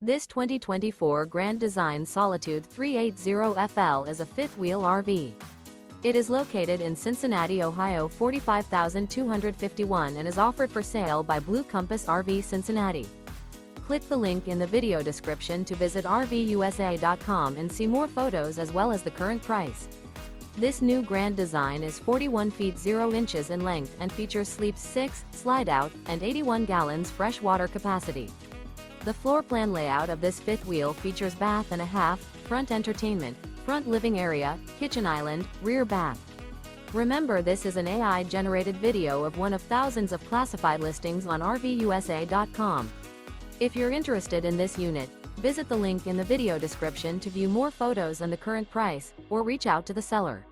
This 2024 Grand Design Solitude 380FL is a fifth-wheel RV. It is located in Cincinnati, Ohio 45251 and is offered for sale by Blue Compass RV Cincinnati. Click the link in the video description to visit RVUSA.com and see more photos as well as the current price. This new Grand Design is 41 feet 0 inches in length and features sleeps 6, slide-out, and 81 gallons fresh water capacity. The floor plan layout of this fifth wheel features bath and a half, front entertainment, front living area, kitchen island, rear bath. Remember, this is an AI-generated video of one of thousands of classified listings on RVUSA.com. If you're interested in this unit, visit the link in the video description to view more photos and the current price, or reach out to the seller.